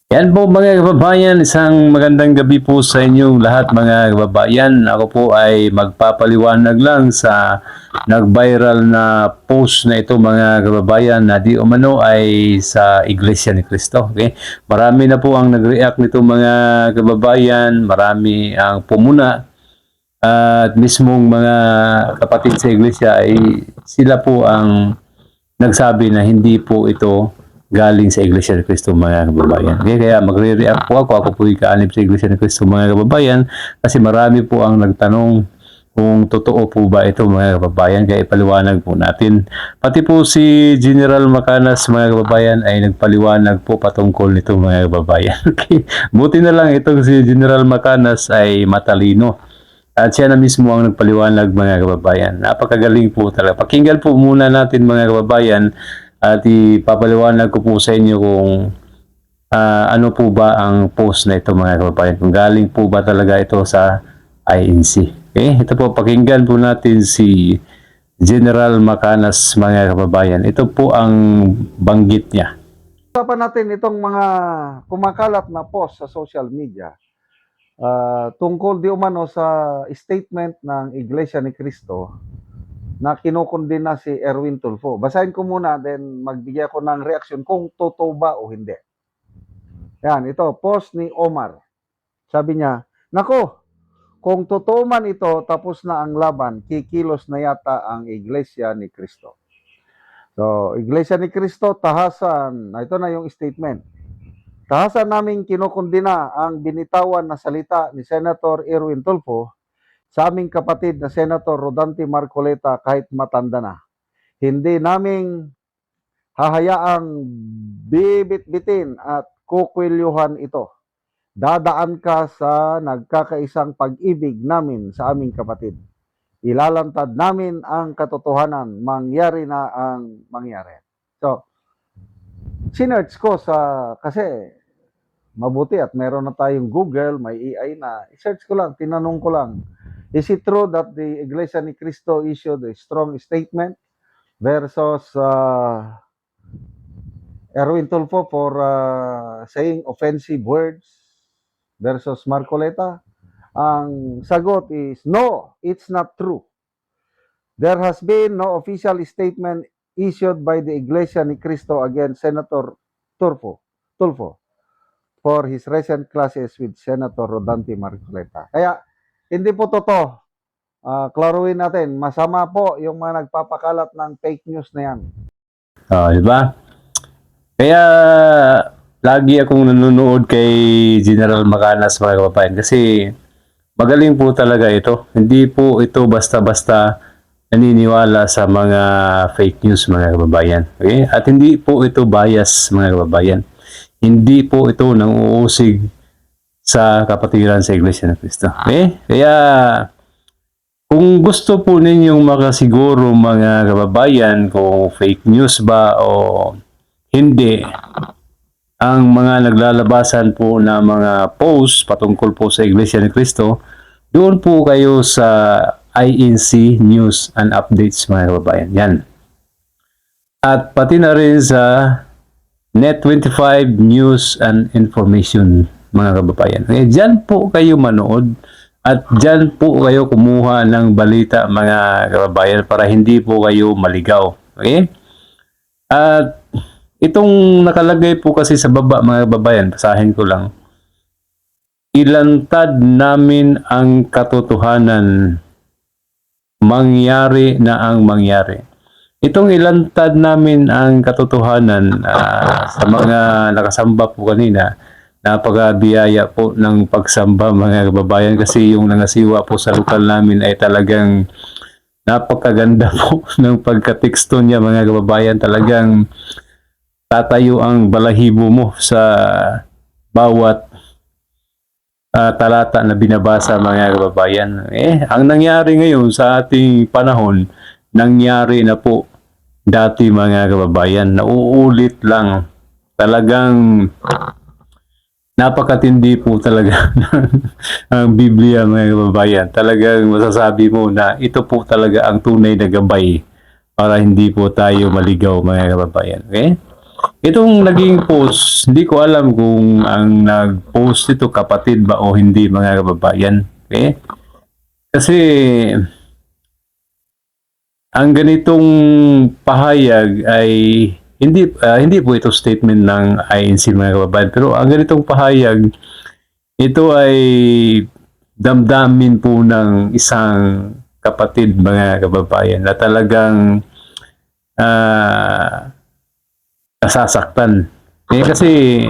Yan po mga kababayan, isang magandang gabi po sa inyong lahat mga kababayan. Ako po ay magpapaliwanag lang sa nag-viral na post na ito mga kababayan na di umano ay sa Iglesia ni Cristo. Okay? Marami na po ang nag-react nito mga kababayan, marami ang pumuna at mismong mga kapatid sa Iglesia ay sila po ang nagsabi na hindi po ito galing sa Iglesia ni Cristo mga kababayan. Okay, kaya magre-react po ako. Ako po yung kaanib sa Iglesia ni Cristo mga kababayan kasi marami po ang nagtanong kung totoo po ba ito mga kababayan. Kaya ipaliwanag po natin. Pati po si General Macanas mga kababayan ay nagpaliwanag po patungkol nito mga kababayan. Okay. Buti na lang itong si General Macanas ay matalino. At siya na mismo ang nagpaliwanag mga kababayan. Napakagaling po talaga. Pakinggan po muna natin mga kababayan at ipapaliwanag ko po sa inyo kung ano po ba ang post na ito mga kababayan. Kung galing po ba talaga ito sa INC. Okay? Ito po, pakinggan po natin si General Macanas mga kababayan. Ito po ang banggit niya. Usapan natin itong mga kumakalat na post sa social media tungkol di umano sa statement ng Iglesia ni Cristo na kinukundina si Erwin Tulfo. Basahin ko muna, then magbigay ako ng reaksyon kung totoo ba o hindi. Yan, ito, post ni Omar. Sabi niya, nako, kung totoo man ito, tapos na ang laban, kikilos na yata ang Iglesia ni Cristo. So, Iglesia ni Cristo, tahasan, ito na yung statement. Tahasan namin kinukundina ang binitawan na salita ni Senator Erwin Tulfo sa aming kapatid na Senator Rodante Marcoleta kahit matanda na. Hindi naming hahayaang bibit-bitin at kukwilyuhan ito. Dadaan ka sa nagkakaisang pag-ibig namin sa aming kapatid. Ilalantad namin ang katotohanan, mangyari na ang mangyari. So, sinerch ko kasi mabuti at meron na tayong Google, may AI na. I-search ko lang, tinanong ko lang, is it true that the Iglesia ni Cristo issued a strong statement versus Erwin Tulfo for saying offensive words versus Marcoleta? Ang sagot is no, it's not true. There has been no official statement issued by the Iglesia ni Cristo against Senator Tulfo for his recent clashes with Senator Rodante Marcoleta. Kaya, hindi po totoo. Klaruhin natin, masama po yung mga nagpapakalat ng fake news na yan. Di ba? Kaya lagi akong nanonood kay General Macanas mga kababayan kasi magaling po talaga ito. Hindi po ito basta-basta naniniwala sa mga fake news mga kababayan. Okay? At hindi po ito bias mga kababayan. Hindi po ito nang-uusig sa kapatiran sa Iglesia ng Cristo. Okay? Kaya kung gusto po ninyong makasiguro mga kababayan kung fake news ba o hindi, ang mga naglalabasan po na mga post patungkol po sa Iglesia ni Cristo, doon po kayo sa INC News and Updates mga kababayan. Yan. At pati na rin sa Net25 News and Information mga kababayan. Okay, dyan po kayo manood at dyan po kayo kumuha ng balita mga kababayan para hindi po kayo maligaw. Okay? At itong nakalagay po kasi sa baba mga kababayan, basahin ko lang. Ilantad namin ang katotohanan, mangyari na ang mangyari. Itong ilantad namin ang katotohanan sa mga nakasamba po kanina, napakabiyaya po ng pagsamba mga kababayan kasi yung nangasiwa po sa lokal namin ay talagang napakaganda po ng pagkateksto niya mga kababayan. Talagang tatayo ang balahibo mo sa bawat talata na binabasa mga kababayan. Ang nangyari ngayon sa ating panahon, nangyari na po dati mga kababayan. Nauulit lang. Talagang napakatindi po talaga ang Biblia mga kababayan. Talagang masasabi mo na ito po talaga ang tunay na gabay para hindi po tayo maligaw mga kababayan. Okay? Itong naging post, hindi ko alam kung ang nag-post ito kapatid ba o hindi, mga kababayan. Okay? Kasi ang ganitong pahayag ay hindi po ito statement ng INC, mga kababayan, pero ang ganitong pahayag, ito ay damdamin po ng isang kapatid, mga kababayan, na talagang nasasaktan. Kasi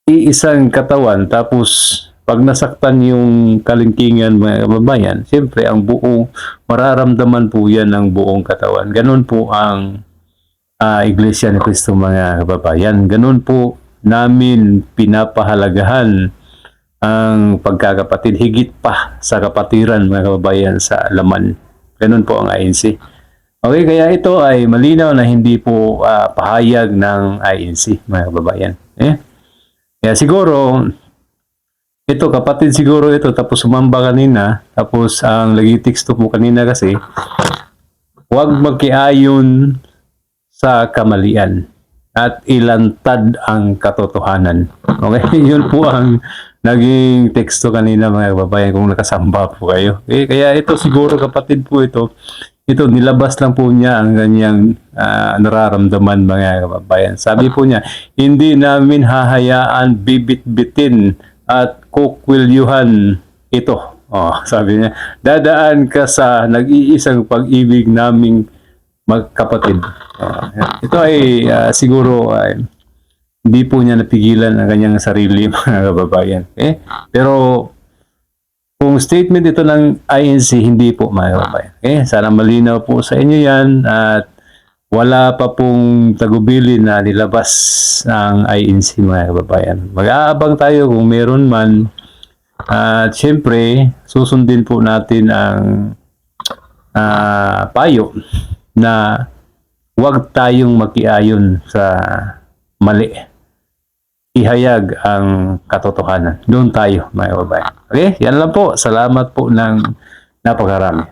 iisang katawan, tapos pag nasaktan yung kalingkingan, mga kababayan, siyempre ang buong mararamdaman po yan ng buong katawan. Ganun po ang Iglesia ni Cristo, mga kababayan. Ganun po namin pinapahalagahan ang pagkakapatid, higit pa sa kapatiran, mga kababayan, sa laman. Ganun po ang INC. Okay, kaya ito ay malinaw na hindi po pahayag ng INC, mga kababayan. Kaya siguro, ito, kapatid siguro ito, tapos sumamba kanina, tapos ang lagi teksto po kanina kasi, huwag magkiayon sa kamalian at ilantad ang katotohanan. Okay, yun po ang naging teksto kanina, mga kababayan, kung nakasamba po kayo. Kaya ito siguro, kapatid po ito nilabas lang po niya ang ganyang nararamdaman, mga kababayan. Sabi po niya, hindi namin hahayaan bibit-bitin at kukwilyuhan ito. Sabi niya, dadaan ka sa nag-iisang pag-ibig naming magkapatid. Ito ay siguro hindi po niya napigilan ang kanyang sarili, mga kababayan. Pero kung statement ito ng INC, hindi po, mga kababayan. Sana malinaw po sa inyo yan at wala pa pong tagubilin na nilabas ng INC, mga kababayan. Mag-aabang tayo kung meron man. At syempre, susundin po natin ang payo na huwag tayong makiayon sa mali. Ihayag ang katotohanan. Doon tayo, mga kababayan. Okay? Yan lang po. Salamat po ng napakarami.